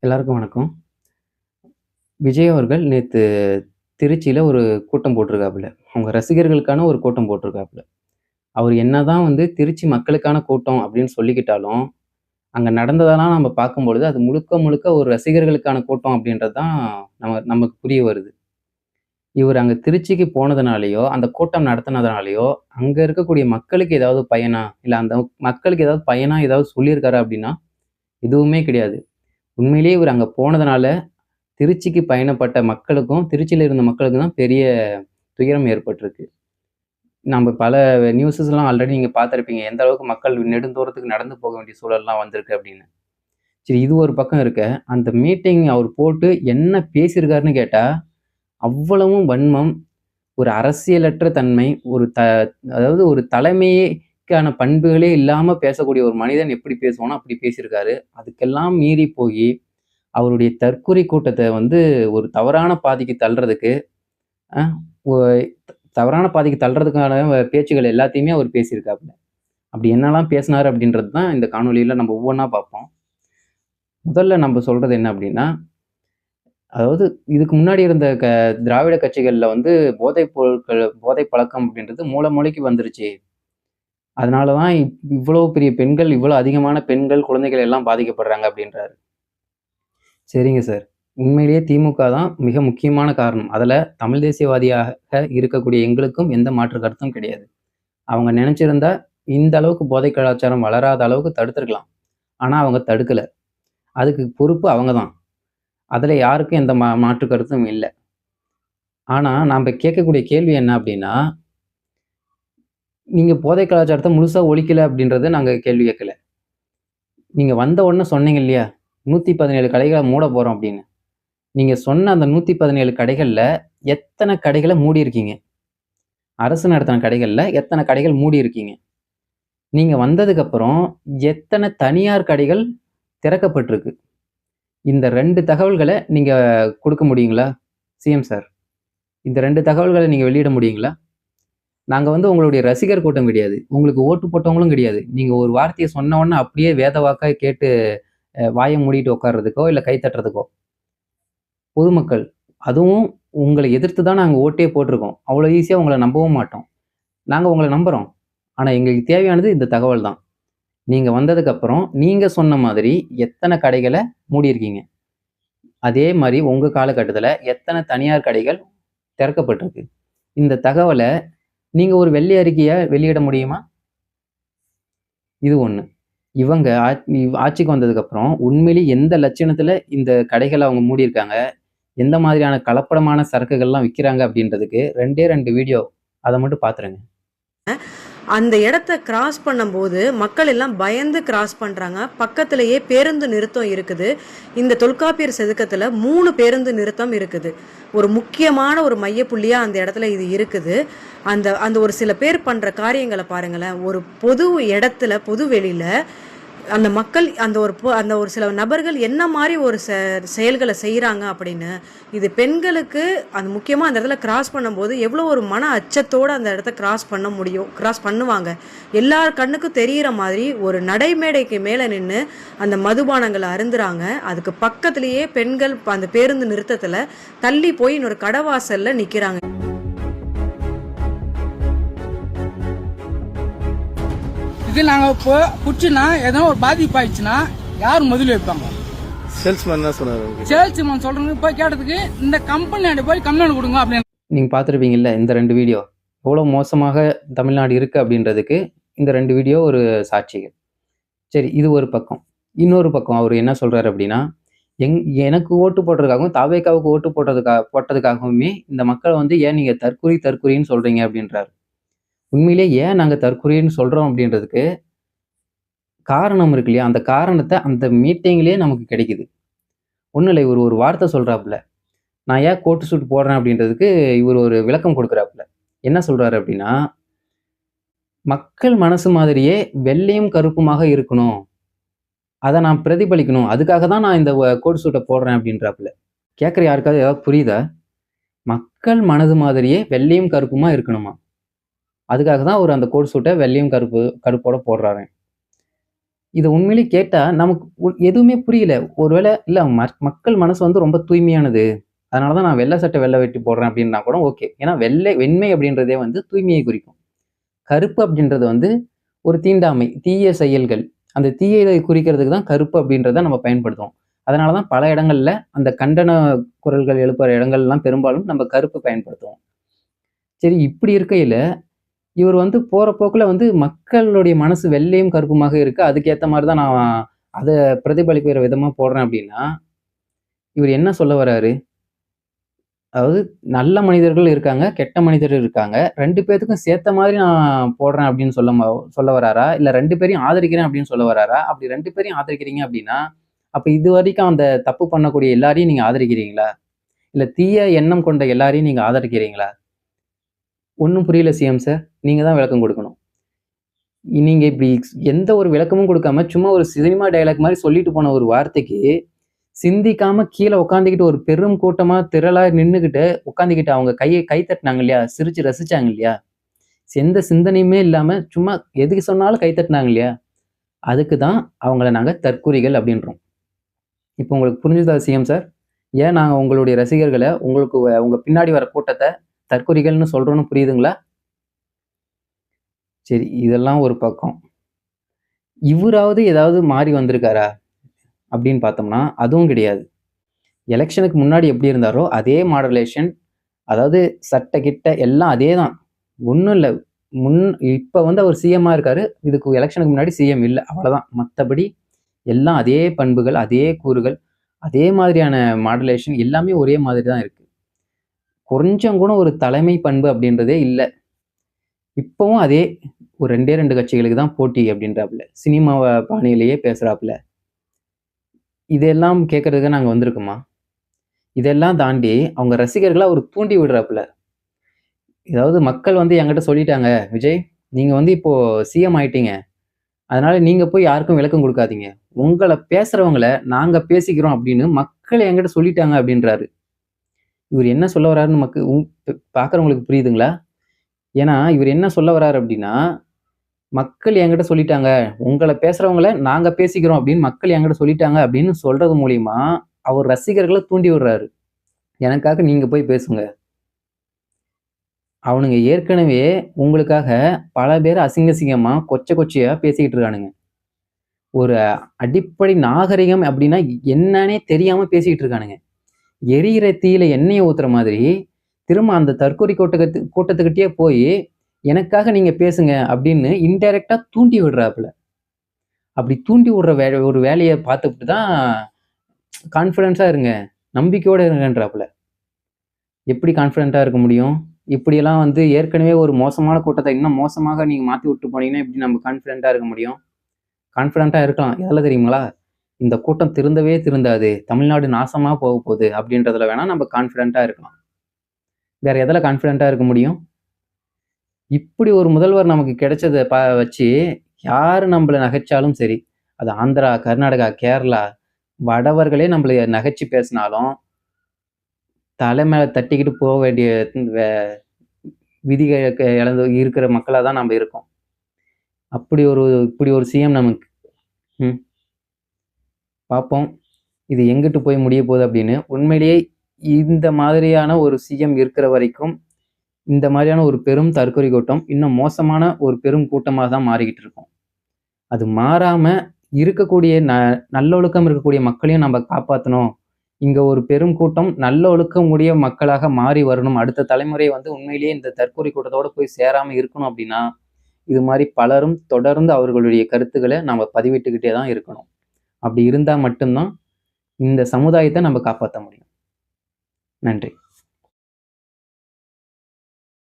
எல்லாருக்கும் வணக்கம். விஜய் அவர்கள் நேத்து திருச்சியில ஒரு கூட்டம் போட்டிருக்காப்புல. அவங்க ரசிகர்களுக்கான ஒரு கூட்டம் போட்டிருக்காப்புல. அவரு என்னதான் திருச்சி மக்களுக்கான கூட்டம் அப்படின்னு சொல்லிக்கிட்டாலும், அங்க நடந்ததெல்லாம் நம்ம பார்க்கும்பொழுது, அது முழுக்க முழுக்க ஒரு ரசிகர்களுக்கான கூட்டம் அப்படின்றது தான் நமக்கு புரிய வருது. இவரு அங்க திருச்சிக்கு போனதுனாலயோ, அந்த கூட்டம் நடத்துனதுனாலயோ, அங்க இருக்கக்கூடிய மக்களுக்கு ஏதாவது பயனா? இல்ல அந்த மக்களுக்கு ஏதாவது பயனா ஏதாவது சொல்லியிருக்காரா அப்படின்னா, எதுவுமே கிடையாது. உண்மையிலேயே இவரு அங்க போனதுனால திருச்சிக்கு பயணப்பட்ட மக்களுக்கும், திருச்சியில இருந்த மக்களுக்கும் தான் பெரிய துயரம் ஏற்பட்டிருக்கு. நம்ப பல நியூஸஸ்லாம் ஆல்ரெடி நீங்க பார்த்திருப்பீங்க. எந்த அளவுக்கு மக்கள் நெடுந்தூரத்துக்கு நடந்து போக வேண்டிய சூழல்லாம் வந்திருக்கு அப்படின்னு. சரி இது ஒரு பக்கம் இருக்க, அந்த மீட்டிங் அவர் போட்டு என்ன பேசியிருக்காருன்னு கேட்டா, அவ்வளவும் வன்மம், ஒரு அரசியலற்ற தன்மை, அதாவது ஒரு தலைமைக்கான பண்புகளே இல்லாம பேசக்கூடிய ஒரு மனிதன் எப்படி பேசுவானோ அப்படி பேசியிருக்காரு. அதுக்கெல்லாம் மீறி போயி, அவருடைய தற்குறி கூட்டத்த ஒரு தவறான பாதைக்கு தள்றதுக்கு, அ ஒ தவறான பாதைக்கு தள்றதுக்கான பேச்சுக்கள் எல்லாத்தையுமே அவர் பேசியிருக்காப்புல. அப்படி என்னலாம் பேசினாரு அப்படின்றது தான் இந்த காணொளியில நம்ம ஒவ்வொன்னா பார்ப்போம். முதல்ல நம்ப சொல்றது என்ன அப்படின்னா, அதாவது இதுக்கு முன்னாடி இருந்த திராவிட கட்சிகள்ல போதைப் பொருட்கள் போதை பழக்கம் அப்படின்றது மூல மூலைக்கு வந்துருச்சு. அதனால தான் இவ்வளோ பெரிய பெண்கள், இவ்வளோ அதிகமான பெண்கள், குழந்தைகள் எல்லாம் பாதிக்கப்படுறாங்க அப்படின்றாரு. சரிங்க சார். உண்மையிலேயே திமுக தான் மிக முக்கியமான காரணம். அதுல தமிழ் தேசியவாதியாக இருக்கக்கூடிய எங்களுக்கும் எந்த மாற்று கருத்தும் கிடையாது. அவங்க நெனச்சிருந்தா, இந்த அளவுக்கு போதை கலாச்சாரம் வளராத அளவுக்கு தடுத்திருக்கலாம். ஆனா அவங்க தடுக்கல. அதுக்கு பொறுப்பு அவங்க தான். அதுல யாருக்கும் எந்த மாற்று கருத்தும் இல்ல. ஆனா நாம்ப கேட்கக்கூடிய கேள்வி என்ன அப்டின்னா, நீங்க போதை கலாச்சாரத்த முழுசா ஒழிக்கல அப்டின்றத நாங்க கேள்வி கேட்கல. நீங்க வந்த உடனே சொன்னீங்க இல்லையா? 117 கடைகள மூட போறோம் அப்டின்னு. நீங்க சொன்ன அந்த 117 கடைகள்ல எத்தன கடைகள மூடியிருக்கீங்க? அரசு நடத்துன கடைகள்ல எத்தன கடைகள் மூடியிருக்கீங்க? நீங்க வந்ததுக்கப்புறம் எத்தன தனியார் கடைகள் திறக்கப்பட்டிருக்கு? இந்த 2 தகவல்கள நீங்க குடுக்க முடியுங்களா? CM sir. இந்த 2 தகவல்கள நீங்க வெளியிட முடியுங்களா? நாங்க உங்களுடைய ரசிகர் கூட்டம் கிடையாது. உங்களுக்கு ஓட்டு போட்டவங்களும் கிடையாது. நீங்க ஒரு வார்த்தைய சொன்ன உடனே அப்படியே வேத வாக்கா கேட்டு வாய மூடிட்டு உட்கார்றதுக்கோ, இல்ல கை தட்டுறதுக்கோ. பொதுமக்கள். அதுவும் உங்கள எதிர்த்து தான் நாங்க ஓட்டே போட்டிருக்கோம். அவ்வளோ ஈஸியா உங்கள நம்பவும் மாட்டோம். நாங்க உங்கள நம்புறோம். ஆனா எங்களுக்கு தேவையானது இந்த தகவல் தான். நீங்க வந்ததுக்கப்புறம், நீங்க சொன்ன மாதிரி எத்தன கடைகள மூடியிருக்கீங்க? அதே மாரி உங்க காலகட்டத்துல எத்தன தனியார் கடைகள் திறக்கப்பட்டிருக்கு? இந்த தகவல நீங்க ஒரு வெள்ளை அறிக்கையா வெளியிட முடியுமா? இது 1. இவங்க ஆட்சிக்கு வந்ததுக்கப்புறம் உண்மையிலேயே எந்த லட்சணத்துல இந்த கடைகள அவங்க மூடியிருக்காங்க? எந்த மாதிரியான கலப்படமான சரக்குகள்லாம் விக்கிறாங்க? அப்படின்றதுக்கு 2டே 2 வீடியோ. அத மட்டும் பாத்துருங்க. அந்த இடத்த கிராஸ் பண்ணும்போது மக்கள் எல்லாம் பயந்து கிராஸ் பண்றாங்க. பக்கத்திலேயே பேருந்து நிறுத்தம் இருக்குது. இந்த தொல்காப்பியர் செதுக்கத்துல 3 பேருந்து நிறுத்தம் இருக்குது. ஒரு முக்கியமான ஒரு மையப்புள்ளியா அந்த இடத்துல இது இருக்குது. அந்த அந்த ஒரு சில பேர் பண்ற காரியங்களை பாருங்களேன். ஒரு பொது இடத்துல, பொது வெளியில அந்த மக்கள் அந்த ஒரு சில நபர்கள் என்ன மாதிரி ஒரு செயல்களை செய்கிறாங்க அப்படின்னு. இது பெண்களுக்கு அந்த முக்கியமாக அந்த இடத்துல கிராஸ் பண்ணும்போது எவ்வளோ ஒரு மன அச்சத்தோடு அந்த இடத்த கிராஸ் பண்ண முடியும், கிராஸ் பண்ணுவாங்க. எல்லார் கண்ணுக்கும் தெரிகிற மாதிரி ஒரு நடைமேடைக்கு மேலே நின்று அந்த மதுபானங்களை அருந்துறாங்க. அதுக்கு பக்கத்துலேயே பெண்கள் அந்த பேருந்து நிறுத்தத்தில் தள்ளி போய் இன்னொரு கடவாசலில் நிற்கிறாங்க. இது நாங்கள் இப்போ குடிச்சுன்னா ஏதோ ஒரு பாதிப்பு ஆயிடுச்சுன்னா யார் முதல் வைப்பாங்க? சேல்ஸ்மேன் தான் சொன்னாரு. சேல்ஸ்மேன் சொல்றேன் போய் கேட்டதுக்கு இந்த கம்பெனி போய் கம்ப்ளைண்ட் கொடுங்க அப்படின்னு. நீங்க பார்த்துருப்பீங்கல்ல இந்த 2 வீடியோ. எவ்வளோ மோசமாக தமிழ்நாடு இருக்கு அப்படின்றதுக்கு இந்த 2 வீடியோ ஒரு சாட்சிகள். சரி இது ஒரு பக்கம். இன்னொரு பக்கம் அவரு என்ன சொல்றாரு அப்படின்னா, எனக்கு ஓட்டு போடுறதுக்காகவும், தாவேகாவுக்கு ஓட்டு போட்டதுக்காகவுமே இந்த மக்கள் ஏன் நீங்க தற்குறின்னு சொல்றீங்க அப்படின்றாரு. உண்மையிலேயே ஏன் நாங்க தற்குறின்னு சொல்றோம் அப்படின்றதுக்கு காரணம் இருக்கு இல்லையா? அந்த காரணத்த அந்த மீட்டிங்லயே நமக்கு கிடைக்குது. ஒண்ணும் இல்ல இவரு ஒரு வார்த்தை சொல்றாப்புல. நான் ஏன் கோட் சூட் போடுறேன் அப்படின்றதுக்கு இவரு ஒரு விளக்கம் குடுக்குறாப்புல. என்ன சொல்றாரு அப்படின்னா, மக்கள் மனசு மாதிரியே வெள்ளையும் கருப்புமாக இருக்கணும். அத நான் பிரதிபலிக்கணும். அதுக்காக தான் நான் இந்த கோட் சூட்ட போடுறேன் அப்படின்றாப்புல. கேட்கிற யாருக்காவது ஏதாவது புரியுதா? மக்கள் மனது மாதிரியே வெள்ளையும் கருப்புமா இருக்கணுமா? அதுக்காக தான் அவரு அந்த கோட் சூட்ட வெள்ளையும் கருப்போட போடுறாராம். இத உண்மையிலேயே கேட்டா நமக்கு எதுவுமே புரியல. ஒருவேளை இல்ல மக்கள் மனசு வந்து ரொம்ப தூய்மையானது. அதனால தான் நான் வெள்ள சட்டை, வெள்ள வேட்டி போடுறேன் அப்டின்னா கூட ஓகே. ஏன்னா வெண்மை அப்படின்றதே வந்து தூய்மையை குறிக்கும். கருப்பு அப்படின்றது வந்து ஒரு தீண்டாமை, தீய செயல்கள். அந்த தீயதை குறிக்கிறதுக்கு தான் கருப்பு அப்படின்றத நம்ம பயன்படுத்துவோம். அதனால தான் பல இடங்கள்ல அந்த கண்டன குரல்கள் எழுப்புற இடங்கள்லாம் பெரும்பாலும் நம்ம கருப்பு பயன்படுத்துவோம். சரி இப்படி இருக்கையில, இவர் வந்து போற போக்குல வந்து மக்களுடைய மனசு வெள்ளையும் கருப்புமாக இருக்கு. அதுக்கேத்த மாரி தான் நான் அத பிரதிபலிக்கிற விதமா போடுறேன் அப்படின்னா, இவரு என்ன சொல்ல வராரு? அதாவது நல்ல மனிதர்கள் இருக்காங்க, கெட்ட மனிதர்கள் இருக்காங்க. 2 பேத்துக்கும் சேத்த மாதிரி நான் போடுறேன் அப்படின்னு சொல்ல வராரா? இல்ல 2 பேரையும் ஆதரிக்கிறேன் அப்படின்னு சொல்ல வராரா? அப்படி 2 பேரையும் ஆதரிக்கிறீங்க அப்படின்னா, அப்ப இதுவரைக்கும் அந்த தப்பு பண்ணக்கூடிய எல்லாரையும் நீங்க ஆதரிக்கிறீங்களா? இல்ல தீய எண்ணம் கொண்ட எல்லாரையும் நீங்க ஆதரிக்கிறீங்களா? ஒண்ணும் புரியல சிஎம் சார். நீங்க தான் விளக்கம் குடுக்கணும். நீங்க இப்படி எந்த ஒரு விளக்கமும் குடுக்காம, சும்மா ஒரு சினிமா டயலாக் மாரி சொல்லிட்டு போன ஒரு வார்த்தைக்கு, சிந்திக்காம கீழ உட்காந்துக்கிட்டு ஒரு பெரும் கூட்டமா திரளா நின்னுகிட்டு, உட்காந்துக்கிட்டு அவங்க கை தட்டினாங்க இல்லையா? சிரிச்சு ரசிச்சாங்க இல்லையா? எந்த சிந்தனையுமே இல்லாம, சும்மா எதுக்கு சொன்னாலும் கை தட்டினாங்க இல்லையா? அதுக்கு தான் அவங்கள நாங்க தற்குறிகள் அப்படின்றோம். இப்போ உங்களுக்கு புரிஞ்சுதா சிஎம் சார்? ஏன் நாங்க உங்களுடைய ரசிகர்கள, உங்களுக்கு உங்க பின்னாடி வர கூட்டத்த தற்குறிகள்னு சொல்றோம்னு புரியுதுங்களா? சரி, இதெல்லாம் ஒரு பக்கம். இவராவது ஏதாவது மாறி வந்திருக்காரா? அப்படின்னு பார்த்தோம்னா, அதுவும் கிடையாது. எலக்ஷனுக்கு முன்னாடி எப்படி இருந்தாரோ, அதே மாடுலேஷன். அதாவது சட்ட, கிட்ட எல்லாம் அதே தான். ஒண்ணும் இல்ல. முன் இப்ப வந்து அவர் சிஎம்மா இருக்காரு. இதுக்கு எலக்ஷனுக்கு முன்னாடி சிஎம் இல்ல. அவ்வளதான். மத்தபடி எல்லாம் அதே பண்புகள், அதே கூறுகள், அதே மாதிரியான மாடுலேஷன் எல்லாமே ஒரே மாதிரி தான் இருக்கு. கொஞ்சம் கூட ஒரு தலைமை பண்பு அப்படின்றதே இல்ல. இப்பவும் அதே ஒரு 2 கட்சிகளுக்கு தான் போட்டி அப்படின்றாப்புல. சினிமாவ பாணியிலேயே பேசுறாப்புல. இதெல்லாம் கேட்கறதுக்கு நாங்க வந்திருக்கோமா? இதெல்லாம் தாண்டி அவங்க ரசிகர்கள அவரு தூண்டி விடுறாப்புல. ஏதாவது மக்கள் வந்து என்கிட்ட சொல்லிட்டாங்க, "விஜய், நீங்க வந்து இப்போ சிஎம் ஆயிட்டீங்க. அதனால நீங்க போய் யாருக்கும் விளக்கம் குடுக்காதீங்க. உங்கள பேசுறவங்கள நாங்க பேசிக்கிறோம்" அப்படின்னு மக்கள் என்கிட்ட சொல்லிட்டாங்க அப்படின்றாரு. இவரு என்ன சொல்ல வர்றாருன்னு பார்க்கிறவங்களுக்கு புரியுதுங்களா? ஏன்னா, இவரு என்ன சொல்ல வர்றாரு அப்படின்னா, மக்கள் என்கிட்ட சொல்லிட்டாங்க. உங்கள பேசுறவங்கள நாங்க பேசிக்கிறோம் அப்படின்னு மக்கள் என்கிட்ட சொல்லிட்டாங்க அப்படின்னு சொல்றது மூலியமா, அவர் ரசிகர்கள தூண்டி விடுறாரு. எனக்காக நீங்க போய் பேசுங்க. அவனுங்க ஏற்கனவே உங்களுக்காக பல பேர் அசிங்க அசிங்கமா, கொச்சையா பேசிக்கிட்டு இருக்கானுங்க. ஒரு அடிப்படை நாகரிகம் அப்படின்னா என்னன்னே தெரியாம பேசிக்கிட்டு இருக்கானுங்க. எரியிற தீயில எண்ணெய ஊத்துற மாதிரி, திரும்ப அந்த தற்கொலை கூட்டத்துக்கிட்டயே போயி, எனக்காக நீங்க பேசுங்க அப்படின்னு இன்டைரக்ட்டா தூண்டி விடுறாப்புல. அப்படி தூண்டி விடுற ஒரு வேலைய பார்த்துப்புட்டு தான் கான்ஃபிடன்ஸா இருங்க. நம்பிக்கையோட இருங்கன்றாப்புல. எப்படி கான்ஃபிடென்ட்டா இருக்க முடியும்? இப்படியெல்லாம் வந்து ஏற்கனவே ஒரு மோசமான கூட்டத்த இன்னும் மோசமாக நீங்க மாத்தி விட்டு போனீங்கன்னா, எப்படி நம்ம கான்ஃபிடென்ட்டா இருக்க முடியும்? கான்ஃபிடென்ட்டா இருக்கலாம். எதுல தெரியுங்களா? இந்த கூட்டம் திருந்தவே திருந்தாது. தமிழ்நாடு நாசமா போகப்போது அப்படின்றதுல வேணா நம்ம கான்ஃபிடென்ட்டா இருக்கலாம். வேற எதுல கான்ஃபிடென்ட்டா இருக்க முடியும்? இப்படி ஒரு முதல்வர் நமக்கு கிடைச்சத வச்சு யாரு நம்மள நகைச்சாலும் சரி, அது ஆந்திரா, கர்நாடகா, கேரளா, வடவர்களே நம்மள நகைச்சு பேசினாலும், தலை மேல தட்டிக்கிட்டு போ வேண்டிய வே விதிகள் இழந்து இருக்கிற மக்களா தான் நம்ம இருக்கோம். இப்படி ஒரு சிஎம் நமக்கு. ம். பார்ப்போம். இது எங்கிட்டு போய் முடிய போகுது அப்படின்னு. உண்மையிலேயே இந்த மாதிரியான ஒரு சிஎம் இருக்கிற வரைக்கும், இந்த மாதிரியான ஒரு பெரும் தற்கொலை கூட்டம் இன்னும் மோசமான ஒரு பெரும் கூட்டமா தான் மாறிக்கிட்டு இருக்கும். அது மாறாம இருக்கக்கூடிய நல்லொழுக்கம் இருக்கக்கூடிய மக்களையும் நம்ம காப்பாத்தணும். இங்க ஒரு பெரும் கூட்டம் நல்ல ஒழுக்கம் உடைய மக்களாக மாறி வரணும். அடுத்த தலைமுறை வந்து உண்மையிலேயே இந்த தற்கொலை கூட்டத்தோட போய் சேராம இருக்கணும் அப்படின்னா, இது மாரி பலரும் தொடர்ந்து அவர்களுடைய கருத்துக்கள நாம பதிவிட்டுக்கிட்டே தான் இருக்கணும். அப்படி இருந்தா மட்டும் தான் இந்த சமுதாயத்த நம்ம காப்பாத்த முடியும். நன்றி.